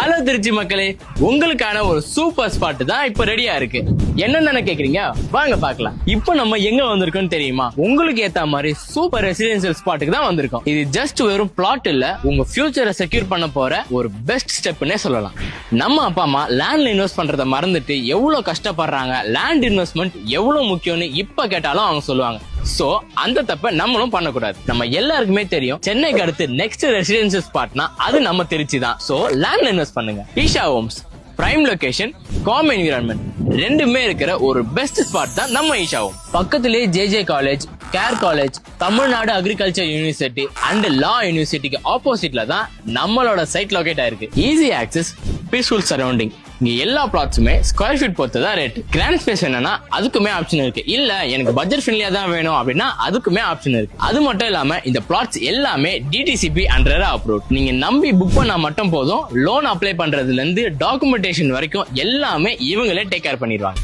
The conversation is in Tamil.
ஹலோ திருச்சி மக்களே, உங்களுக்கான ஒரு சூப்பர் ஸ்பாட் தான் இப்ப ரெடியா இருக்கு. என்னன்னு கேக்குறீங்க, வாங்க பாக்கலாம். இப்ப நம்ம எங்க வந்திருக்கோம் தெரியுமா? உங்களுக்கு ஏத்த மாதிரி சூப்பர் ரெசிடென்சியல் ஸ்பாட்டுக்கு தான் வந்திருக்கோம். இது ஜஸ்ட் வெறும் பிளாட் இல்ல, உங்க ஃபியூச்சரை செக்யூர் பண்ண போற ஒரு பெஸ்ட் ஸ்டெப்னே சொல்லலாம். நம்ம அப்பா அம்மா லேண்ட்ல இன்வெஸ்ட் பண்றதை மறந்துட்டு எவ்வளவு கஷ்டப்படுறாங்க, லேண்ட் இன்வெஸ்ட்மெண்ட் எவ்வளவு முக்கியம்னு இப்ப கேட்டாலும் அவங்க சொல்லுவாங்க. சோ அந்த தப்ப நம்மளும் பண்ணக்கூடாது. நம்ம எல்லாருக்குமே தெரியும், சென்னைக்கு அடுத்து நெக்ஸ்ட் ரெசிடென்சியல் ஸ்பாட்னா அது நம்ம திருச்சி தான். சோ லேண்ட்ல இன்வெஸ்ட் பண்ணுங்க. Isha homes prime location, calm environment ரெண்டுமே இருக்கிற ஒரு பெஸ்ட் ஸ்பாட் தான் நம்ம ஈஷா ஹோம். பக்கத்திலே JJ college, care college, Tamil Nadu agriculture university and law யூனிவர்சிட்டிக்கு ஆப்போசிட்ல தான் நம்மளோட சைட் லொகேட் ஆயிருக்கு. Easy access, peaceful surrounding. இங்க எல்லா பிளாட்ஸுமே ஸ்கொயர் ஃபீட் பொறுத்து தான் ரேட். கிராண்ட் ஸ்பேஸ் வேணும்னா அதுக்குமே ஆப்ஷன் இருக்கு. இல்ல எனக்கு பட்ஜெட் ஃப்ரெண்ட்லியா தான் வேணும் அப்படின்னா அதுக்குமே ஆப்ஷன் இருக்கு. அது மட்டும் இல்லாம இந்த பிளாட்ஸ் எல்லாமே டிடிசிபி அண்ட் ரெரா அப்ரூவ்ட். நீங்க நம்பி புக் பண்ணா மட்டும் போதும். லோன் அப்ளை பண்றதுல இருந்து டாக்குமெண்டேஷன் வரைக்கும் எல்லாமே இவங்களே டேக் கேர் பண்ணிடுவாங்க.